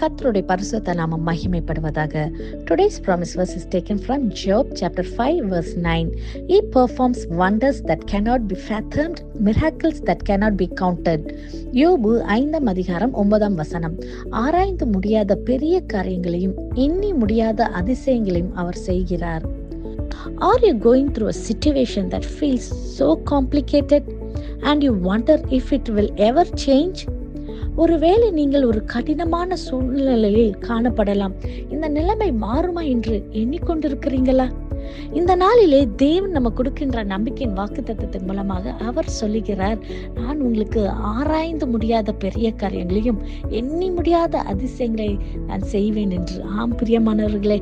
கர்த்தருடைய பரிசுத்த நாமம் மகிமைப்படுவதாக. Today's promise verse is taken from Job chapter 5 verse 9. He performs wonders that cannot be fathomed, miracles that cannot be counted. யோபு 5 அதிகாரம் 9 வசனம். ஆராய்ந்து முடியாத பெரிய காரியங்களையும் எண்ணி முடியாத அதிசயங்களையும் அவர் செய்கிறார். Are you going through a situation that feels so complicated and you wonder if it will ever change? ஒருவேளை நீங்கள் ஒரு கடினமான சூழ்நிலையில் காணப்படலாம். இந்த நிலைமை மாறுமா என்று எண்ணிக்கொண்டிருக்கிறீங்களா? இந்த நாளிலே தேவன் நம்ம கொடுக்கின்ற நம்பிக்கையின் வாக்குத்தத்தத்தின் மூலமாக அவர் சொல்லுகிறார், நான் உங்களுக்கு ஆராய்ந்து முடியாத பெரிய காரியங்களையும் எண்ணி முடியாத அதிசயங்களை நான் செய்வேன் என்று. ஆம் பிரியமானவர்களே,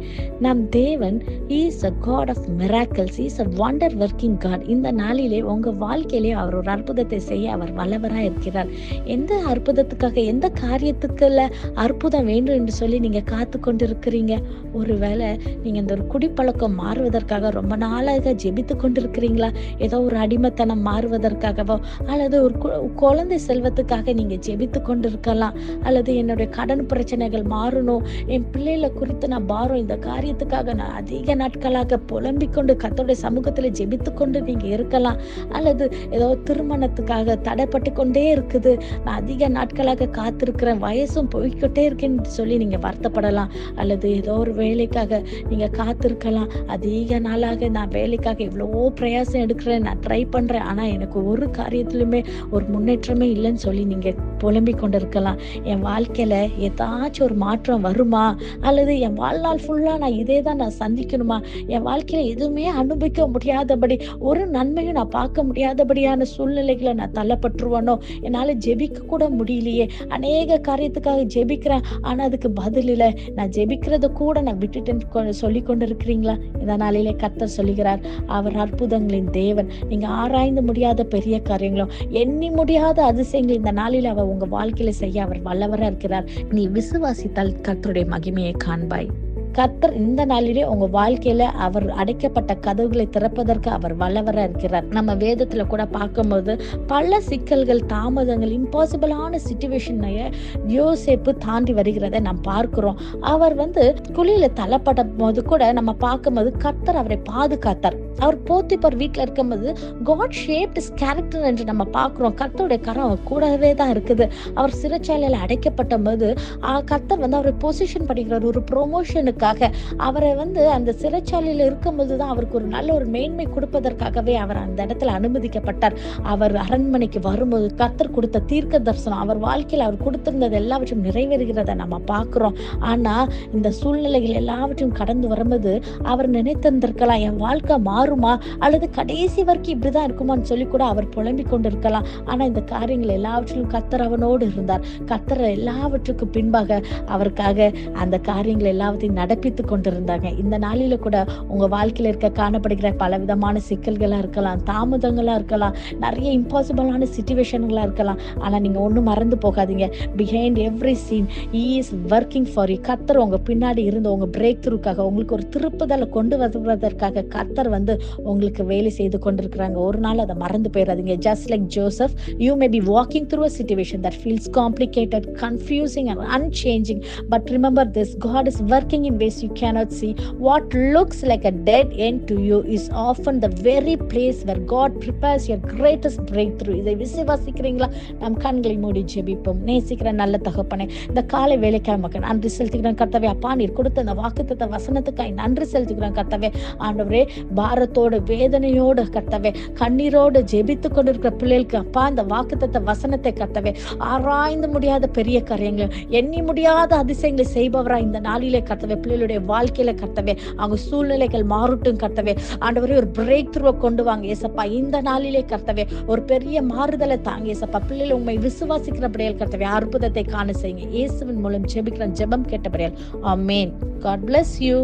நம் தேவன் is a God of miracles, is a wonder working God. இந்த நாளிலே உங்க வாழ்க்கையிலே அவர் ஒரு அற்புதத்தை செய்ய அவர் வல்லவராக இருக்கிறார். எந்த அற்புதத்துக்காக, எந்த காரியத்துக்குள்ள அற்புதம் வேண்டும் என்று சொல்லி நீங்க காத்து கொண்டிருக்கிறீங்க? ஒருவேளை நீங்க இந்த ஒரு குடிப்பழக்கம் மாறுவதற்காக ரொம்ப நாளாக ஜெபித்து கொண்டிருக்கிறீங்களா? ஏதோ ஒரு அடிமைத்தனம் மாறுவதற்காகவோ, அல்லது ஒரு குழந்தை செல்வத்துக்காக நீங்க ஜெபித்து கொண்டிருக்கலாம். அல்லது என்னுடைய கடன் பிரச்சனைகள் மாறணும், என் பிள்ளைகளை குறித்து நான் பாரம், இந்த காரியத்துக்காக நான் அதிக நாட்களாக புலம்பிக் கொண்டு கர்த்தருடைய சமூகத்துல ஜெபித்து கொண்டு நீங்க இருக்கலாம். அல்லது ஏதோ திருமணத்துக்காக தடைப்பட்டு கொண்டே இருக்குது, நான் அதிக நாட்களாக காத்திருக்கிறேன், வயசும் போய்கிட்டே இருக்கேன்னு சொல்லி நீங்க வருத்தப்படலாம். அல்லது ஏதோ ஒரு வேலைக்காக நீங்க காத்திருக்கலாம். அதிக நாளாக நான் வேலைக்காக எவ்வளவோ பிரயாசம் எடுக்கிறேன், நான் ட்ரை பண்றேன், ஆனா எனக்கு ஒரு காரியத்திலுமே ஒரு முன்னேற்றமே இல்லைன்னு சொல்லி நீங்க புலம்பிக் கொண்டிருக்கலாம். என் வாழ்க்கையில ஏதாச்சும் ஒரு மாற்றம் வருமா? அல்லது என் வாழ்நாள் ஃபுல்லா நான் இதே தான் நான் சந்திக்கணுமா? என் வாழ்க்கையில எதுவுமே அனுபவிக்க முடியாதபடி, ஒரு நன்மையும் நான் பார்க்க முடியாதபடியான சூழ்நிலைகளை நான் தள்ளப்பட்டுருவானோ? என்னால ஜெபிக்க கூட முடியலையே, அநேக காரியத்துக்காக ஜெபிக்கிறேன், ஆனா அதுக்கு பதில் இல்லை, நான் ஜெபிக்கிறத கூட நான் விட்டுட்டேன்னு சொல்லி கொண்டு இருக்கிறீங்களா? இந்த நாளிலே கர்த்தர் சொல்லுகிறார், அவர் அற்புதங்களின் தேவன். நீங்க ஆராய்ந்து முடியாத பெரிய காரியங்களும் எண்ணி முடியாத அதிசயங்கள் இந்த நாளில் அவர் உங்க வாழ்க்கையில செய்ய அவர் வல்லவரா இருக்கிறார். நீ விசுவாசித்தால் கர்த்தருடைய மகிமையை காண்பாய். கர்த்தர் இந்த நாளிலே உங்க வாழ்க்கையில அவர் அடைக்கப்பட்ட கதவுகளை திறப்பதற்கு அவர் வல்லவரா இருக்கிறார். நம்ம வேதத்துல கூட பார்க்கும்போது பல சிக்கல்கள், தாமதங்கள், இம்பாசிபிளான சிச்சுவேஷனை யோசேப்பு தாண்டி வருகிறதை நாம் பார்க்கிறோம். அவர் குழியில தள்ளப்பட்ட போது கூட நம்ம பார்க்கும்போது கர்த்தர் அவரை பாதுகாத்தார். அவர் போத்திபார் வீட்டுல இருக்கும்போது God shaped his character என்று நம்ம பார்க்கிறோம். கர்த்தருடைய கரம் அவர் கூடவே தான் இருக்குது. அவர் சிறைச்சாலையில அடைக்கப்பட்ட போது கர்த்தர் அவரை பொசிஷன் பண்ணிக்கிறார். ஒரு ப்ரொமோஷனுக்காக அவரை அந்த சிறைச்சாலையில இருக்கும்போது தான் அவருக்கு ஒரு நல்ல ஒரு மேன்மை கொடுப்பதற்காகவே அவர் அந்த இடத்துல அனுமதிக்கப்பட்டார். அவர் அரண்மனைக்கு வரும்போது கர்த்தர் கொடுத்த தீர்க்க தரிசனம், அவர் வாழ்க்கையில் அவர் கொடுத்திருந்தது எல்லாவற்றையும் நிறைவேறுகிறத நம்ம பார்க்கிறோம். ஆனா இந்த சூழ்நிலைகள் எல்லாவற்றையும் கடந்து வரும்போது அவர் நினைத்திருந்திருக்கலாம், என் வாழ்க்கை மாறுமா, அல்லது கடைசி வரைக்கும் இப்படிதான் இருக்குமான்னு சொல்லி கூட அவர் புலம்பிக் கொண்டிருக்கலாம். ஆனா இந்த காரியங்கள் எல்லாவற்றிலும் கர்த்தர் அவனோடு இருந்தார். கர்த்தர் எல்லாவற்றுக்கும் பின்பாக அவருக்காக அந்த காரியங்கள் எல்லாவற்றையும் நடப்பித்து கொண்டிருந்தாங்க. இந்த நாளில கூட உங்க வாழ்க்கையில இருக்க காணப்படுகிற பலவிதமான சிக்கல்களா இருக்கலாம், தாமதங்களா இருக்கலாம், நிறைய இம்பாசிபிளான சிச்சுவேஷன்களா இருக்கலாம். ஆனா நீங்க ஒண்ணும் மறந்து போகாதீங்க. Behind every scene he is working for you. கர்த்தர் உங்க பின்னாடி இருந்து உங்க பிரேக் த்ரூக்காக, உங்களுக்கு ஒரு திருப்புதலை கொண்டு வருவதற்காக கர்த்தர் உங்களுக்கு வேலை செய்து கொண்டிருக்கிறாங்க. ஒரு நாள் அதை மறந்து போயிடாதீங்க. Just like Joseph, you may be walking through a situation that feels complicated, confusing and unchanging, but remember this, God is working in ways you cannot see. What looks like a dead end to you is often the very place where God prepares your greatest breakthrough. இதை விசுவாசிக்கிறீங்களா? நம் கண்களை மூடி ஜெபிப்போம். நேசிக்கிற நல்ல தகப்பனே, இந்த காலை வேலைக்காக மக்கள் நன்றி செலுத்துகிறேன் கர்த்தாவே. அப்பா, நீர் கொடுத்த அந்த வாக்குத்தத்த வசனத்துக்காய் நன்றி செலுத்துகிறேன் கர்த்தாவே. ஆண்டவரே, பாரத்தோடு, வேதனையோடு கர்த்தாவே, கண்ணீரோடு ஜெபித்து கொண்டிருக்கிற பிள்ளைகளுக்கு அப்பா, இந்த வாக்குத்தத்த வசனத்தை கர்த்தாவே, ஆராய்ந்து முடியாத பெரிய காரியங்கள், எண்ணி முடியாத அதிசயங்களை செய்பவரா இந்த நாளிலே கர்த்தாவே, பிள்ளைகளுடைய வாழ்க்கையில கர்த்தாவே, அவங்க சூழ்நிலைகள் மாறட்டும் கர்த்தாவே. ஆண்டவரே, ஒரு பிரேக் த்ரூவை கொண்டு வாங்க ஏசப்பா. இந்த நாளிலே கர்த்தாவே, ஒரு பெரிய மாறுதலை தாங்க ஏசப்பா. பிள்ளைகள் உண்மை விசுவாசிக்கிறபடியால் கர்த்தாவே, அற்புதத்தை காண செய்யுங்க. இயேசுவின் மூலம் ஜெபிக்கிறேன், ஜெபம் கேட்டபடியால். ஆமென். God bless you.